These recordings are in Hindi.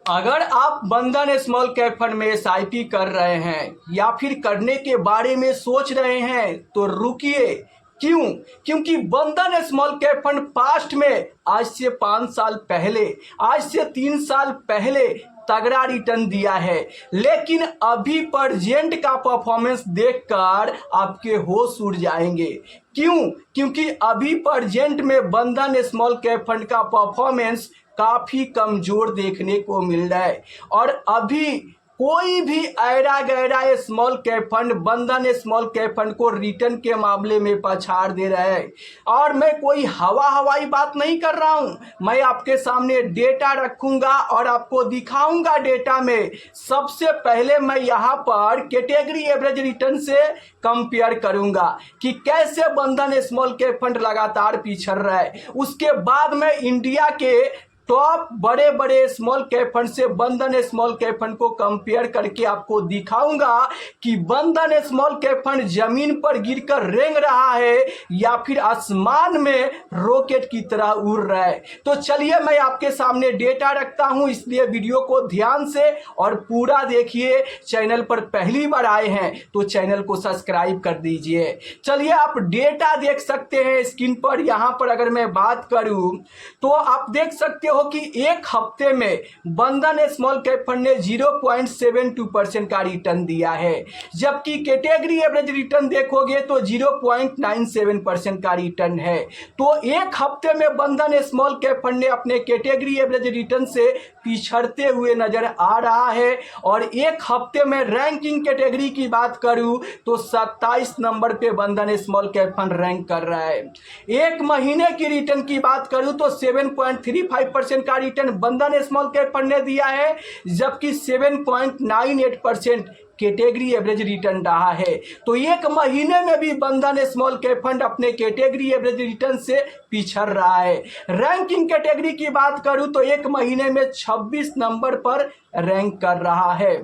अगर आप बंधन स्मॉल कैप फंड में एसआईपी कर रहे हैं या फिर करने के बारे में सोच रहे हैं तो रुकिए। क्यों? क्योंकि बंधन स्मॉल कैप फंड पास्ट में आज से 5 साल पहले, आज से 3 साल पहले तगड़ा रिटर्न दिया है, लेकिन अभी प्रेजेंट का परफॉर्मेंस देखकर आपके होश उड़ जाएंगे। क्यों? क्योंकि अभी प्रेजेंट में बंधन स्मॉल कैप फंड का परफॉर्मेंस काफी कमजोर देखने को मिल रहा है और अभी कोई भी ऐरा गैरा स्मॉल कैप फंड बंधन स्मॉल कैप फंड को रिटर्न के मामले में पछाड़ दे रहा है। और मैं कोई हवाई बात नहीं कर रहा हूं, मैं आपके सामने डेटा रखूंगा और आपको दिखाऊंगा। डेटा में सबसे पहले मैं यहां पर कैटेगरी एवरेज रिटर्न से कंपेयर करूंगा कि कैसे बंधन स्मॉल कैप फंड लगातार पिछड़ रहा है। उसके बाद मैं इंडिया के टॉप बड़े बड़े स्मॉल कैप फंड से बंधन स्मॉल कैप फंड को कंपेयर करके आपको दिखाऊंगा कि बंधन स्मॉल कैप फंड जमीन पर गिरकर रेंग रहा है या फिर आसमान में रॉकेट की तरह उड़ रहा है। तो चलिए मैं आपके सामने डेटा रखता हूं, इसलिए वीडियो को ध्यान से और पूरा देखिए। चैनल पर पहली बार आए हैं तो चैनल को सब्सक्राइब कर दीजिए। चलिए आप डेटा देख सकते हैं स्क्रीन पर। यहां पर अगर मैं बात करूं तो आप देख सकते हो कि एक हफ्ते में बंधन स्मॉल कैप फंड ने 0.72% का रिटर्न दिया है, जबकि कैटेगरी एवरेज रिटर्न देखोगे तो 0.97% का रिटर्न है। तो एक हफ्ते में बंधन स्मॉल कैप फंड ने अपने कैटेगरी एवरेज रिटर्न से पिछड़ते हुए नजर आ रहा है। और एक हफ्ते में रैंकिंग कैटेगरी की बात करूं तो 27 नंबर पे बंधन स्मॉल कैप फंड रैंक कर रहा है। एक महीने की रिटर्न की बात करूं तो 7.35% का रिटर्न बंधन स्मॉल कैप फंड ने दिया है, जबकि 7.98% कैटेगरी एवरेज रिटर्न रहा है। तो एक महीने में भी बंधन स्मॉल कैप फंड अपने कैटेगरी एवरेज रिटर्न से पिछड़ रहा है। रैंकिंग कैटेगरी की बात करूं तो एक महीने में 26 नंबर पर रैंक कर रहा है।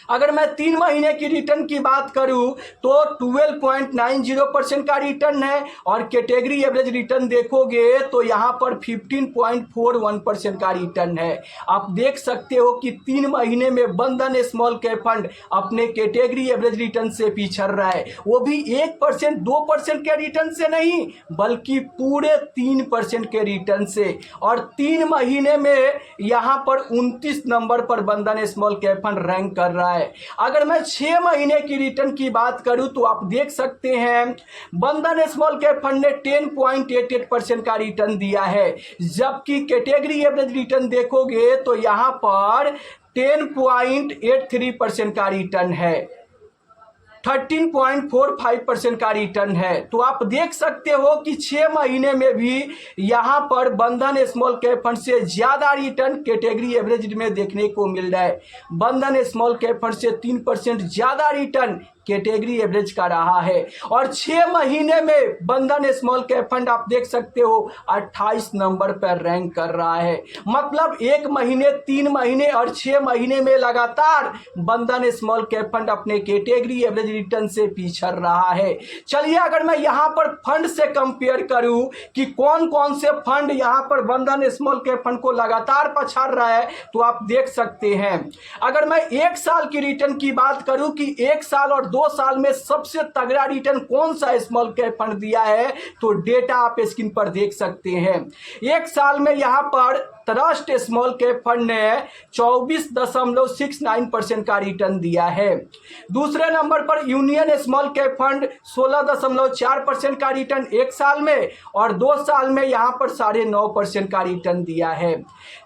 अगर मैं 3 महीने की रिटर्न की बात करूं तो 12.90% का रिटर्न है और कैटेगरी एवरेज रिटर्न देखोगे तो यहां पर 15.41% का रिटर्न है। आप देख सकते हो कि 3 महीने में बंधन स्मॉल कैप फंड अपने कैटेगरी एवरेज रिटर्न से पिछड़ रहा है, वो भी 1% 2% के रिटर्न से नहीं बल्कि पूरे 3% के रिटर्न से। और 3 महीने में यहां पर 29 नंबर पर बंधन स्मॉल कैप फंड रैंक कर रहा है। अगर मैं 6 महीने की रिटर्न की बात करूं तो आप देख सकते हैं बंधन स्मॉल कैप फंड ने 10.88% का रिटर्न दिया है, जबकि कैटेगरी एवरेज रिटर्न देखोगे तो यहां पर 10.83% का रिटर्न है, 13.45% का रिटर्न है। तो आप देख सकते हो कि 6 महीने में भी यहां पर बंधन स्मॉल कैप फंड से ज्यादा रिटर्न कैटेगरी एवरेज में देखने को मिल रहा है। बंधन स्मॉल कैप फंड से 3% ज्यादा रिटर्न कैटेगरी एवरेज का रहा है। और 6 महीने में बंधन स्मॉल कैप फंड आप देख सकते हो 28 नंबर पर रैंक कर रहा है। मतलब 1 महीने, 3 महीने और 6 महीने में लगातार बंधन स्मॉल कैप फंड अपने कैटेगरी एवरेज रिटर्न से पिछड़ रहा है। चलिए अगर मैं यहां पर फंड से कंपेयर करूं कि कौन कौन से फंड यहां पर बंधन स्मॉल कैप फंड को लगातार पछाड़ रहा है तो आप देख सकते हैं। अगर मैं 1 साल की रिटर्न की बात करूं कि 1 साल और 2 साल में सबसे तगड़ा रिटर्न कौन सा स्मॉल कैप फंड दिया है तो डेटा आप स्क्रीन पर देख सकते हैं। 1 साल में यहां पर ट्रस्ट स्मॉल कैप फंड ने 24.69% का रिटर्न दिया है। दूसरे नंबर पर यूनियन स्मॉल कैप फंड 16.4% का रिटर्न 1 साल में और 2 साल में यहां पर 9.5% का रिटर्न दिया है।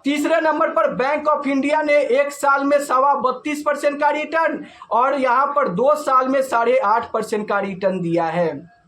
तीसरे नंबर पर बैंक ऑफ इंडिया ने 1 साल में 32.5% का रिटर्न और यहां पर 2 साल में 8.5% का रिटर्न दिया है।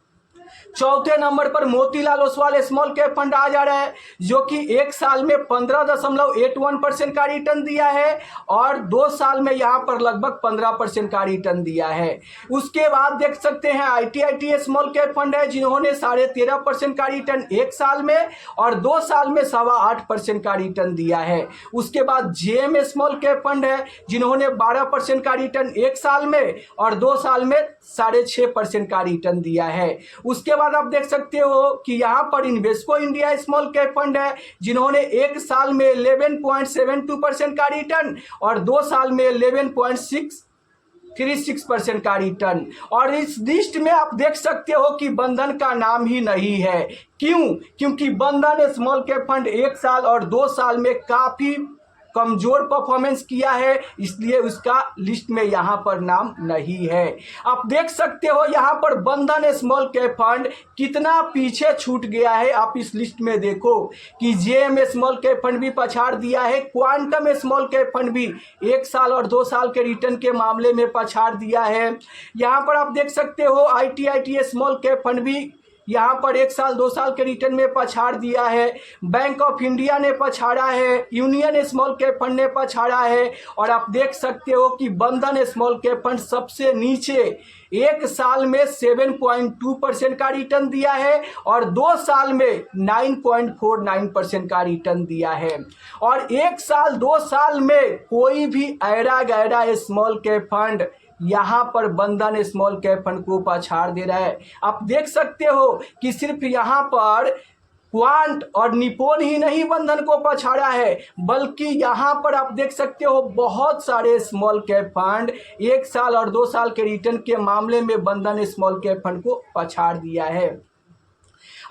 चौथे नंबर पर Motilal Oswal small cap fund आ जा रहा है, जो कि 1 साल में 15.81% का रिटर्न दिया है और 2 साल में यहां पर लगभग 15% का रिटर्न दिया है। उसके बाद देख सकते हैं ITIT स्मॉल कैप फंड है, जिन्होंने 13.5% का रिटर्न 1 साल में और 2 साल में 8.25% का रिटर्न दिया है। उसके बाद JM स्मॉल कैप फंड है, जिन्होंने 12% का रिटर्न 1 साल में और 2 साल में 6.5% का रिटर्न दिया है। उसके बाद आप देख सकते हो कि यहाँ पर Invesco India small cap fund है, जिन्होंने एक साल में 11.72% का रिटर्न और 2 साल में 11.636% का रिटर्न। और इस लिस्ट में आप देख सकते हो कि बंधन का नाम ही नहीं है। क्यों? क्योंकि बंधन स्मॉल कैप फंड 1 साल और 2 साल में काफ़ी कमजोर परफॉर्मेंस किया है, इसलिए उसका लिस्ट में यहाँ पर नाम नहीं है। आप देख सकते हो यहाँ पर बंधन स्मॉल कैप फंड कितना पीछे छूट गया है। आप इस लिस्ट में देखो कि जेएम स्मॉल कैप फंड भी पछाड़ दिया है, क्वांटम स्मॉल कैप फंड भी 1 साल और 2 साल के रिटर्न के मामले में पछाड़ दिया है। यहाँ पर आप देख सकते हो आईटीआईटी स्मॉल कैप फंड भी यहाँ पर 1 साल 2 साल के रिटर्न में पछाड़ दिया है। बैंक ऑफ इंडिया ने पछाड़ा है, यूनियन स्मॉल कैप फंड ने पछाड़ा है। और आप देख सकते हो कि बंधन स्मॉल कैप फंड सबसे नीचे 1 साल में 7.2% का रिटर्न दिया है और 2 साल में 9.49% का रिटर्न दिया है। और 1 साल 2 साल में कोई भी ऐरा गैरा स्मॉल कैप फंड यहाँ पर बंधन स्मॉल कैप फंड को पछाड़ दे रहा है। आप देख सकते हो कि सिर्फ यहाँ पर क्वांट और निपोन ही नहीं बंधन को पछाड़ा है, बल्कि यहाँ पर आप देख सकते हो बहुत सारे स्मॉल कैप फंड 1 साल और 2 साल के रिटर्न के मामले में बंधन स्मॉल कैप फंड को पछाड़ दिया है।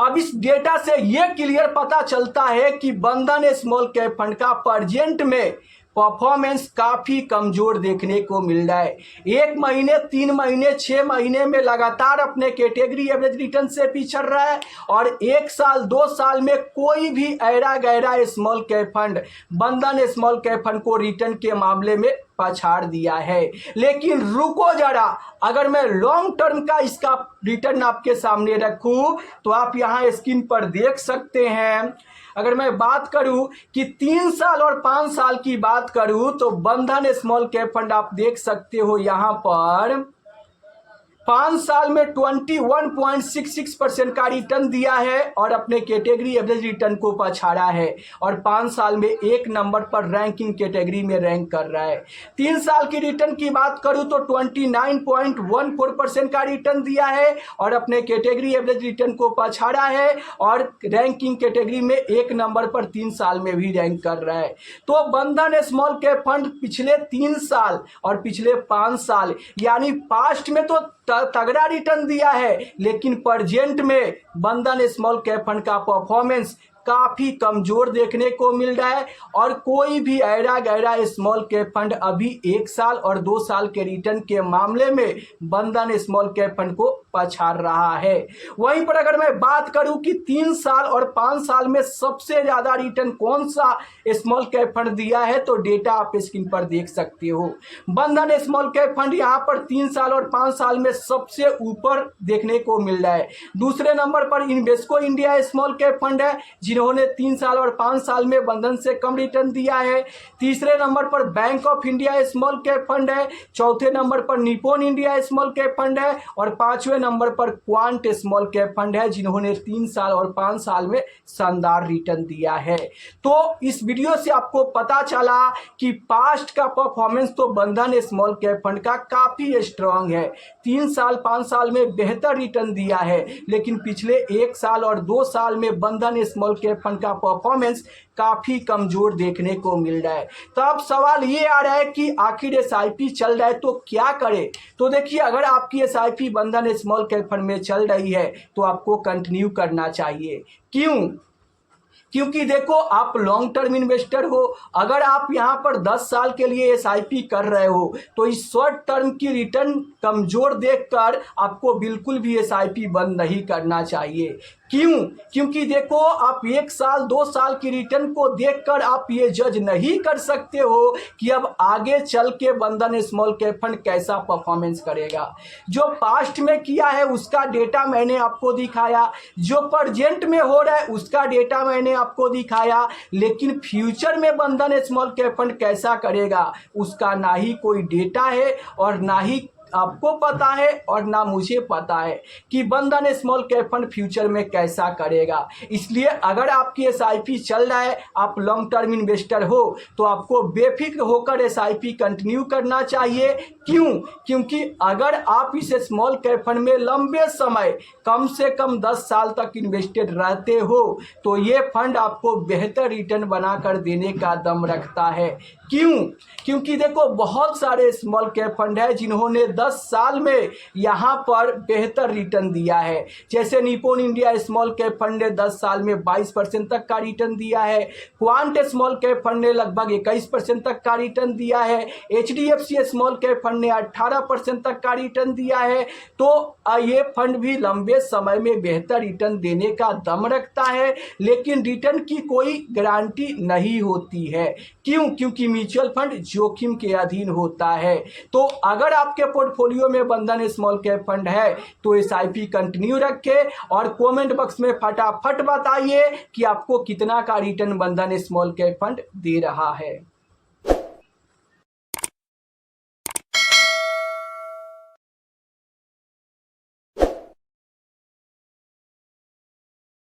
अब इस डेटा से यह क्लियर पता चलता है कि बंधन स्मॉल कैप फंड का प्रेजेंट में परफॉर्मेंस काफ़ी कमज़ोर देखने को मिल रहा है। 1 महीने 3 महीने 6 महीने में लगातार अपने कैटेगरी एवरेज रिटर्न से पिछड़ रहा है और 1 साल 2 साल में कोई भी ऐरा गैरा स्मॉल कैप फंड बंधन स्मॉल कैप फंड को रिटर्न के मामले में पछाड़ दिया है। लेकिन रुको जरा, अगर मैं लॉन्ग टर्म का इसका रिटर्न आपके सामने रखूं तो आप यहाँ स्क्रीन पर देख सकते हैं। अगर मैं बात करूं कि 3 साल और 5 साल की बात करूं तो बंधन स्मॉल कैप फंड आप देख सकते हो यहाँ पर 5 साल में 21.66% का रिटर्न दिया है और अपने कैटेगरी एवरेज रिटर्न को पछाड़ा है और 5 साल में 1 नंबर पर रैंकिंग कैटेगरी में रैंक कर रहा है। 3 साल की रिटर्न की बात करूं तो 29.14% का रिटर्न दिया है और अपने कैटेगरी एवरेज रिटर्न को पछाड़ा है और रैंकिंग कैटेगरी में 1 नंबर पर 3 साल में भी रैंक कर रहा है। तो बंधन स्मॉल कैप फंड पिछले 3 साल और पिछले 5 साल यानी पास्ट में तो तगड़ा रिटर्न दिया है, लेकिन प्रेजेंट में बंधन स्मॉल कैप फंड का परफॉर्मेंस काफ़ी कमज़ोर देखने को मिल रहा है और कोई भी ऐरा गैरा स्मॉल कैप फंड अभी 1 साल और 2 साल के रिटर्न के मामले में बंधन स्मॉल कैप फंड को पछाड़ रहा है। वहीं पर अगर मैं बात करूं कि 3 साल और 5 साल में सबसे ज़्यादा रिटर्न कौन सा स्मॉल कैप फंड दिया है तो डेटा आप स्क्रीन पर देख सकते हो। बंधन स्मॉल कैप फंड यहाँ पर 3 साल और 5 साल में सबसे ऊपर देखने को मिल रहा है। दूसरे नंबर पर Invesco India small cap fund है, जिन्होंने 3 साल और 5 साल में बंधन से कम रिटर्न दिया है। तीसरे नंबर पर bank of India small cap fund है। चौथे नंबर पर Nippon India small cap fund है और 5वें नंबर पर क्वांट स्मॉल कैप फंड है, जिन्होंने 3 साल और 5 साल में शानदार रिटर्न दिया है। तो इस वीडियो से आपको पता चला कि पास्ट का परफॉर्मेंस तो बंधन स्मॉल कैप फंड का काफ़ी स्ट्रांग है। 3 साल 5 साल में बेहतर रिटर्न दिया है, लेकिन पिछले 1 साल और 2 साल में बंधन स्मॉल कैप फंड का परफॉर्मेंस काफ़ी कमज़ोर देखने को मिल रहा है। तो अब सवाल ये आ रहा है कि आखिर एसआईपी चल रहा है तो क्या करें। तो देखिए, अगर आपकी एसआईपी बंधन स्मॉल कैप फंड में चल रही है तो आपको कंटिन्यू करना चाहिए। क्यों? क्योंकि देखो, आप लॉन्ग टर्म इन्वेस्टर हो। अगर आप यहाँ पर 10 साल के लिए एसआईपी कर रहे हो तो इस शॉर्ट टर्म की रिटर्न कमज़ोर देखकर आपको बिल्कुल भी एसआईपी बंद नहीं करना चाहिए। क्यों? क्योंकि देखो, आप 1 साल 2 साल की रिटर्न को देखकर आप ये जज नहीं कर सकते हो कि अब आगे चल के बंधन स्मॉल कैप फंड कैसा परफॉर्मेंस करेगा। जो पास्ट में किया है उसका डेटा मैंने आपको दिखाया, जो प्रेजेंट में हो रहा है उसका डेटा मैंने आपको दिखाया, लेकिन फ्यूचर में बंधन स्मॉल कैप फंड कैसा करेगा उसका ना ही कोई डेटा है और ना ही आपको पता है और ना मुझे पता है कि बंधन स्मॉल कैप फंड फ्यूचर में कैसा करेगा। इसलिए अगर आपकी एसआईपी चल रहा है, आप लॉन्ग टर्म इन्वेस्टर हो, तो आपको बेफिक्र होकर एसआईपी कंटिन्यू करना चाहिए। क्यों? क्योंकि अगर आप इस स्मॉल कैप फंड में लंबे समय कम से कम 10 साल तक इन्वेस्टेड रहते हो तो ये फंड आपको बेहतर रिटर्न बनाकर देने का दम रखता है। क्यों? क्योंकि देखो बहुत सारे स्मॉल कैप फंड है जिन्होंने 10 साल में यहाँ पर बेहतर रिटर्न दिया है। जैसे Nippon India small cap fund ने 10 साल में 22% तक का रिटर्न दिया है। क्वांट स्मॉल कैप फंड ने लगभग 21% तक का रिटर्न दिया है। एचडीएफसी स्मॉल कैप फंड ने 18% तक का रिटर्न दिया है। तो ये फंड भी लंबे समय में बेहतर रिटर्न देने का दम रखता है, लेकिन रिटर्न की कोई गारंटी नहीं होती है। क्यों? क्योंकि म्यूचुअल फंड जोखिम के अधीन होता है। तो अगर आपके पोर्टफोलियो में बंधन स्मॉल कैप फंड है तो एसआईपी कंटिन्यू रखें और कमेंट बॉक्स में फटाफट बताइए कि आपको कितना का रिटर्न बंधन स्मॉल कैप फंड दे रहा है।